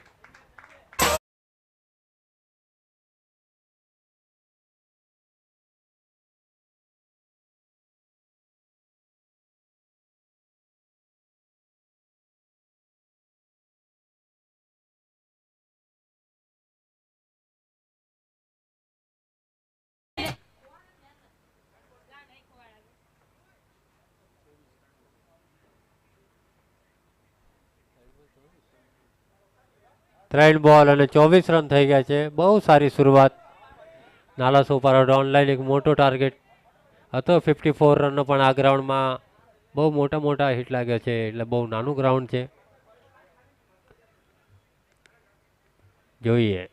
ત્રણ બોલ અને 24 રન થઈ ગયા છે. બહુ સારી શરૂઆત. નાલા સુપર ઓનલાઈન એક મોટો ટાર્ગેટ હતો 54 રનનો, પણ આ ગ્રાઉન્ડમાં બહુ મોટા હિટ લાગ્યા છે, એટલે બહુ નાનું ગ્રાઉન્ડ છે. જોઈએ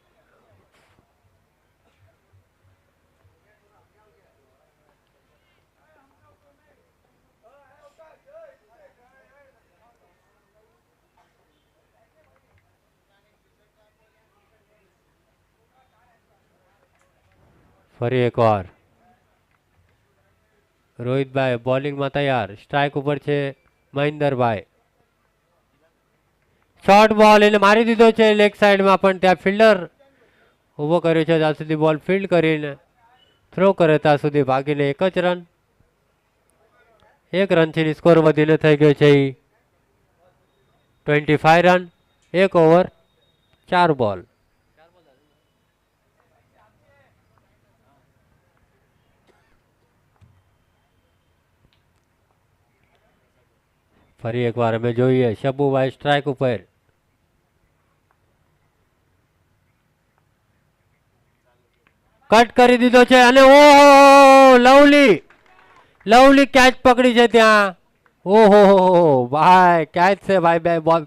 ફરી એકવાર રોહિતભાઈ બોલિંગમાં તૈયાર, સ્ટ્રાઇક ઉપર છે મહેન્દરભાઈ. શોર્ટ બોલ એને મારી દીધો છે લેગ સાઈડમાં, પણ ત્યાં ફિલ્ડર ઊભો કર્યો છે, ત્યાં સુધી બોલ ફિલ્ડ કરીને થ્રો કરે ત્યાં સુધી ભાગીને 1 જ રન. 1 રનથી સ્કોર વધીને થઈ ગયો છે 25 રન, 1 ઓવર 4 બોલ. ફરી એકવાર અમે જોઈએ શબુભાઈ સ્ટ્રાઇક ઉપર. કટ કરી દીધો છે અને ઓહો લવલી લવલી કેચ પકડી છે ત્યાં. ઓહો ભાઈ કેચ છે ભાઈ બે બોલ.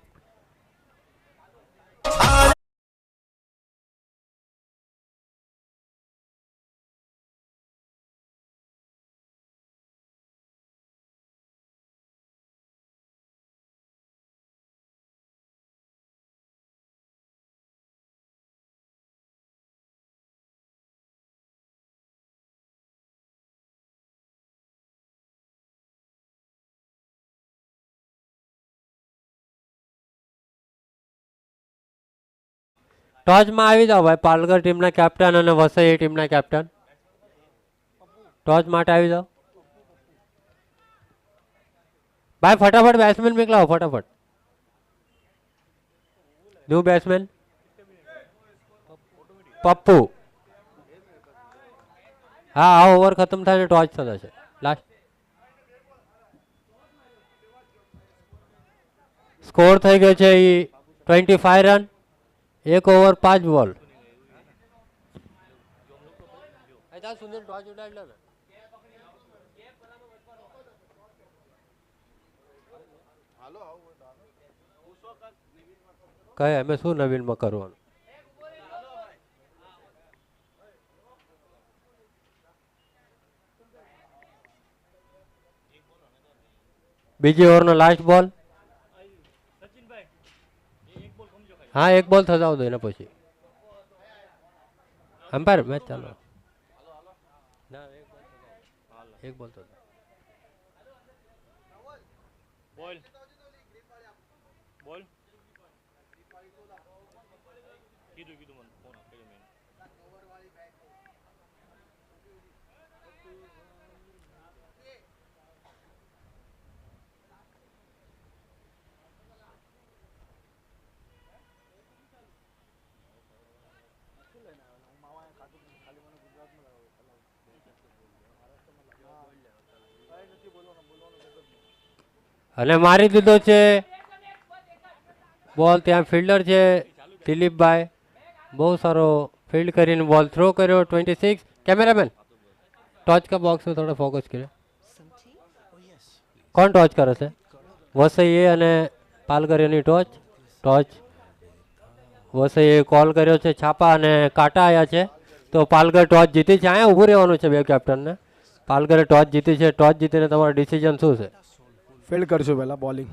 ટોચમાં આવી જાઓ ભાઈ પાલઘર ટીમના કેપ્ટન અને વસઈ ટીમના કેપ્ટન. ટોચ માટે આવી જાઓ ભાઈ ફટાફટ બેટ્સમેન મોકલાવો ફટાફટ. New batsman Pappu. હા આ ઓવર ખતમ થાય ને ટોચ થતા છે લાસ્ટ. સ્કોર થઈ ગયો છે એ 25 રન 1 ઓવર 5 બોલ. કહે અમે શું નવીનમાં કરવાનું. બીજી ઓવરનો લાસ્ટ બોલ. હા એક બોલ થતા દો એના પછી અમ્પાયર મેચ ચાલો. એક બોલ થતા
બોલ બોલ કીધું કીધું મને ફોન કર્યો મેં.
અને મારી દીધો છે બોલ. ત્યાં ફિલ્ડર છે દિલીપભાઈ બહુ સારો फील्ड કરીને बॉल थ्रो કર્યો 26. कैमरामैन टॉच का बॉक्स में थोड़ा फोकस करे. કોણ ટોચ કરે છે? વસઈએ અને પાલગરિયાની ટોચ. ટોચ વસઈએ કોલ કર્યો છે છાપા અને કાંટા આવ્યા છે તો પાલગર ટોચ જીતી છે. અહીંયા ઊભું રહેવાનું છે બે કેપ્ટનને. પાલગરે ટોચ જીતી છે. ટોચ જીતીને તમારું ડિસિઝન શું છે?
ફિલ્ડ કરશું પહેલા બોલિંગ.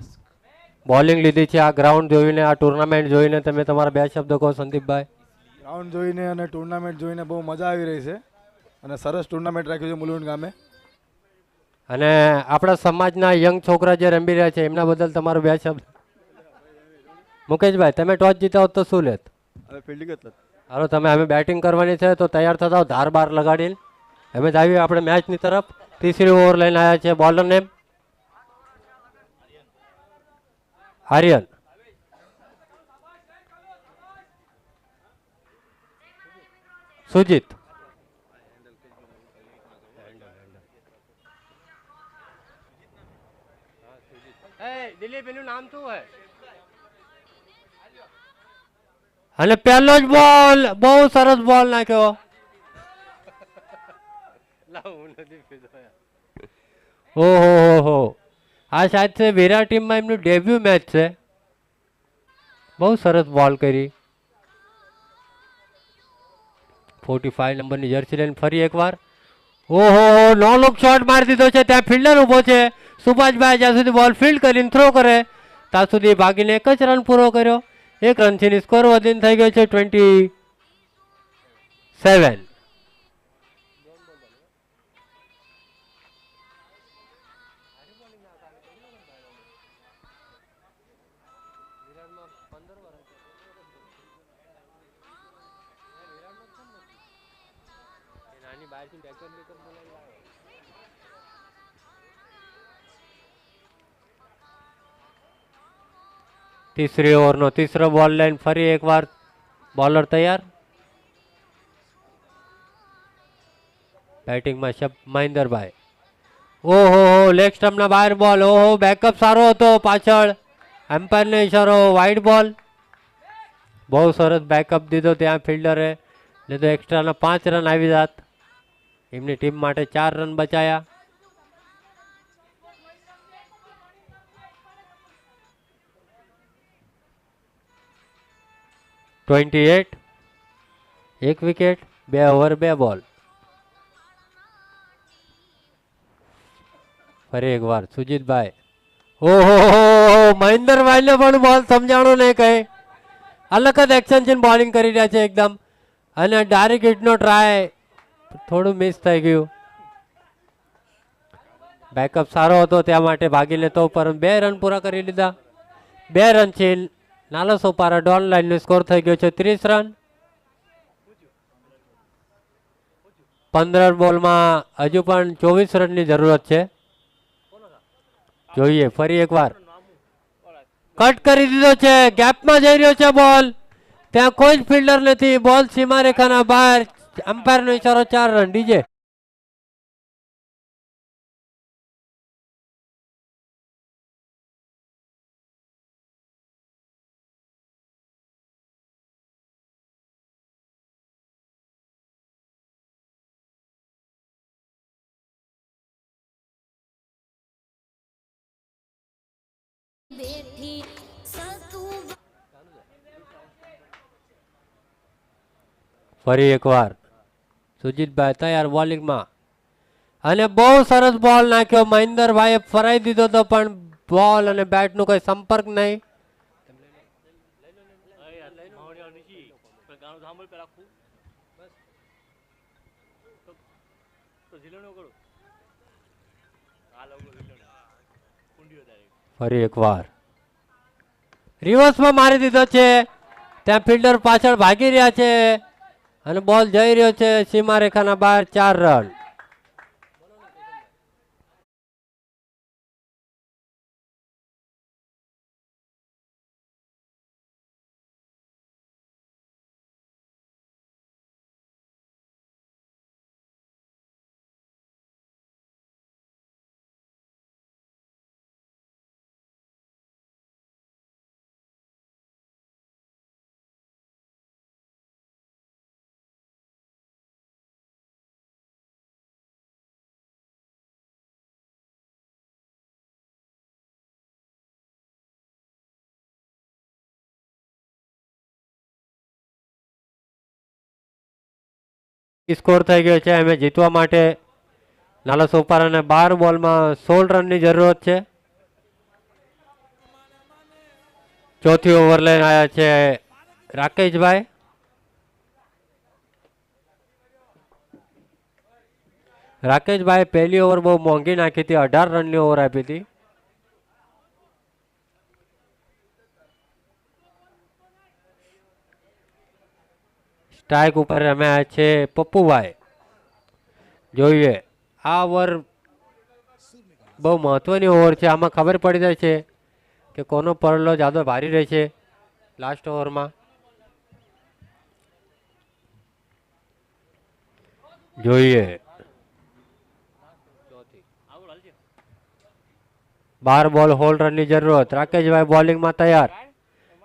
બોલિંગ લીધી છે. આ ગ્રાઉન્ડ જોઈને આ ટુર્નામેન્ટ જોઈને તમે તમારા બે શબ્દ કહો સંદીપભાઈ.
ગ્રાઉન્ડ જોઈને અને ટુર્નામેન્ટ જોઈને બહુ મજા આવી રહી છે અને સરસ ટુર્નામેન્ટ રાખ્યું છે મુલુંડ ગામે.
અને આપણા સમાજના યંગ છોકરા જે રમી રહ્યા છે એમના બદલ તમારો બે શબ્દ. મુકેશભાઈ તમે ટોચ જીતા હોત તો શું લેત? હાલો તમે અમે બેટિંગ કરવાની છે તો તૈયાર થતા ધાર બાર લગાડીને અમે જ આવીએ આપણે મેચની તરફ. ત્રીસરી ઓવર લઈને આવ્યા છે. Bowler name Aryan. સુજીત. દિલીપ એનું નામ શું હે? અને પહેલો જ બોલ બહુ સરસ બોલ નાખ્યો. ઓહો આ શાયદ છે વિરાટ ટીમમાં એમનું ડેબ્યુ મેચ છે. બહુ સરસ બોલ કરી. 45 નંબરની જર્સી લઈને ફરી એકવાર. ઓહો નો લુક શોટ મારી દીધો છે. ત્યાં ફિલ્ડર ઊભો છે સુભાષભાઈ. જ્યાં સુધી બોલ ફિલ્ડ કરીને થ્રો કરે ત્યાં સુધી ભાગીને એક જ રન પૂરો કર્યો. એક રનથી સ્કોર વધીને થઈ ગયો છે 27. तीसरी ओवरનો तीसरो બોલ લાઈન ફરી એકવાર બોલર તૈયાર. બેટિંગમાં મહેન્દ્રભાઈ. ઓહો લેગ સ્ટમ્પના બહાર બોલ. ઓહો બેકઅપ સારો હતો પાછળ. એમ્પાયરને ઇશારો વાઇડ બોલ. બહુ સરસ બેકઅપ દીધો ત્યાં ફિલ્ડરે, નહીં તો એક્સ્ટ્રાના 5 રન આવી જાત. એમની ટીમ માટે 4 રન બચાયા. $28, 1 વિકેટ, 2 ઓવર 2 બોલ. ફરી એકવાર સુજીતભાઈ. ઓહો મહેન્દ્રભાઈને પણ બોલ સમજાણો નહીં કઈ. અલગ જ એક્શન છે, બોલિંગ કરી રહ્યા છે એકદમ. અને ડાયરેક્ટ હિટનો ટ્રાય થોડું મિસ થઈ ગયું. બેકઅપ સારો હતો ત્યાં માટે ભાગી લેતો, પરંતુ 2 રન પૂરા કરી લીધા. 2 રન છે. નાલો સોપારા ડોન લાઈનનો સ્કોર થઈ ગયો છે 30 રન. 15 બોલમાં હજુ પણ 24 રનની જરૂરત છે. જોઈએ ફરી એકવાર. કટ કરી દીધો છે, ગેપમાં જઈ રહ્યો છે બોલ. ત્યાં કોઈ જ ફિલ્ડર નથી. બોલ સીમા રેખાના બહાર. અમ્પાયરનો ઇશારો 4 રન. ડીજે ફરી એકવાર સુજીતભાઈ તૈયાર બોલિંગમાં. અને બહુ સરસ બોલ નાખ્યો. મહેન્દ્રભાઈએ ફરાઈ દીધો તો પણ બોલ અને બેટનું કોઈ સંપર્ક નહીં.
ગાણું સાંભળ પેલા આખું તો ઝીલણો કરો. આ લોકો ઝીલણો કુંડીઓ ડાયરેક્ટ.
ફરી એકવાર રિવર્સમાં મારી દીધો છે. ત્યાં ફિલ્ડર પાછળ ભાગી રહ્યા છે અને બોલ જઈ રહ્યો છે સીમા રેખાના બહાર. 4 રન. સ્કોર થઈ ગયો છે. અમે જીતવા માટે નાલા સોપારાને 12 બોલમાં 16 રનની જરૂરત છે. ચોથી ઓવર લઈને આવ્યા છે રાકેશભાઈ. રાકેશભાઈ પહેલી ઓવર બહુ મોંઘી નાખી હતી. 18 રનની ઓવર આપી હતી. સ્ટ્રાઇક ઉપર રમ્યા છે પપ્પુભાઈ. જોઈએ આ ઓવર બહુ મહત્વની ઓવર છે. આમાં ખબર પડી જાય છે કે કોનો પરલો જ્યાદો ભારી રહે છે લાસ્ટ ઓવરમાં. જોઈએ 12 બોલ 16 રનની જરૂરત. રાકેશભાઈ બોલિંગમાં તૈયાર.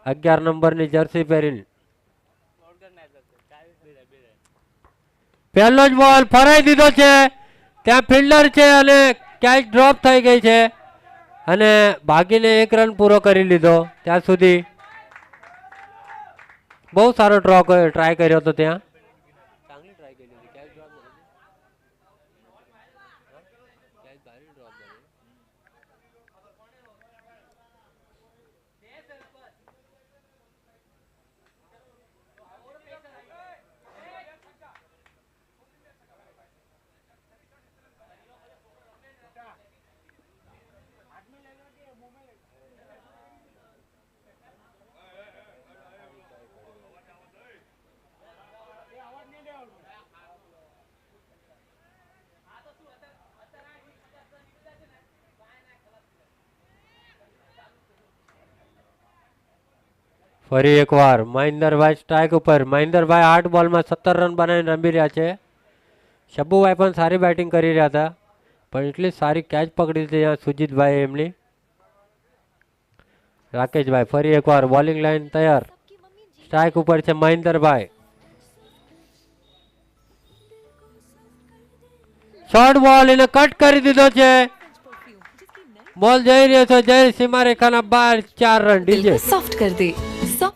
11 નંબરની જર્સી પહેરીને. પહેલો જ બોલ ફરાઈ દીધો છે. ત્યાં ફિલ્ડર છે અને કેચ ડ્રોપ થઈ ગઈ છે અને ભાગીને 1 રન પૂરો કરી લીધો. ત્યાં સુધી બહુ સારો ટ્રાય કર્યો હતો. ત્યાં ફરી એકવાર મહેન્દ્રભાઈ સ્ટ્રાઇક ઉપર. મહેન્દ્રભાઈ 8 બોલમાં 17 રન બનાવીને રમી રહ્યા છે. શબ્બુભાઈ પણ સારી બેટિંગ કરી રહ્યા હતા, પણ એટલી સારી કેચ પકડી હતી ત્યાં સુજીતભાઈ એમની. રાકેશભાઈ ફરી એકવાર બોલિંગ લાઈન તૈયાર. સ્ટ્રાઇક ઉપર છે મહેન્દ્રભાઈ. શોર્ટ બોલ એને કટ કરી દીધો છે. બોલ જઈ રહ્યો છે જય સીમારેખાના બહાર. 4 રન ડીજે.
सॉफ्ट कर दे सॉफ्ट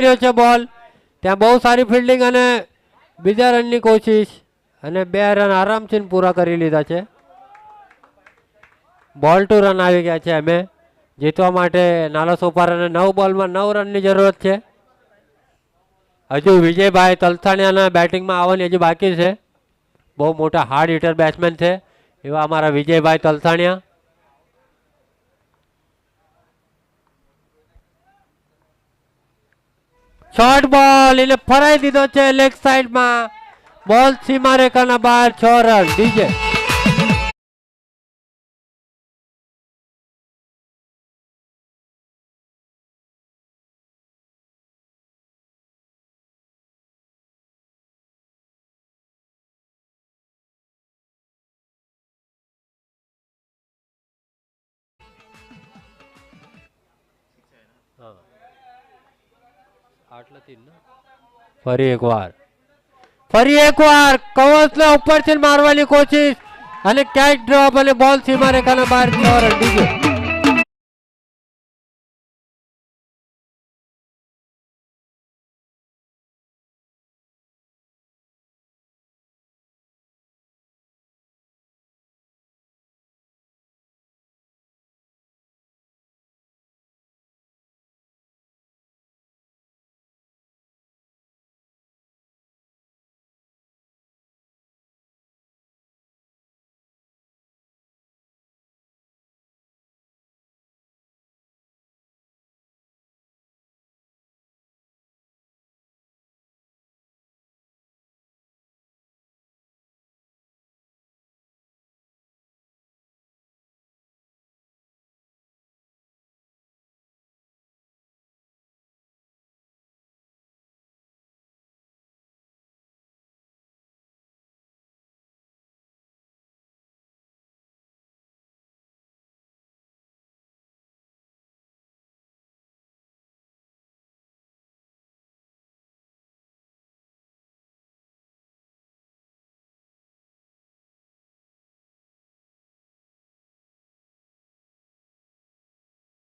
રહ્યો છે બોલ. ત્યાં બહુ સારી ફિલ્ડિંગ અને બીજા રનની કોશિશ અને 2 રન આરામથી પૂરા કરી લીધા છે. બોલ ટુ રન આવી ગયા છે. અમે જીતવા માટે નાલો સોપારાને 9 બોલમાં 9 રનની જરૂરત છે. હજુ વિજયભાઈ તલસાણિયાના બેટિંગમાં આવવાની હજુ બાકી છે. બહુ મોટા હાર્ડ હિટર બેટ્સમેન છે એવા અમારા વિજયભાઈ તલસાણિયા. શોર્ટ બોલ એને ફરાઈ દીધો છે લેગ સાઈડમાં. બોલ સીમારેખાના બહાર. 6 રન ડીજે. ફરી એકવાર કવચના ઉપરથી મારવાની કોશિશ અને કેચ ડ્રોપ અને બોલ સીમારેખાના બહાર. 6 રન ડીજે.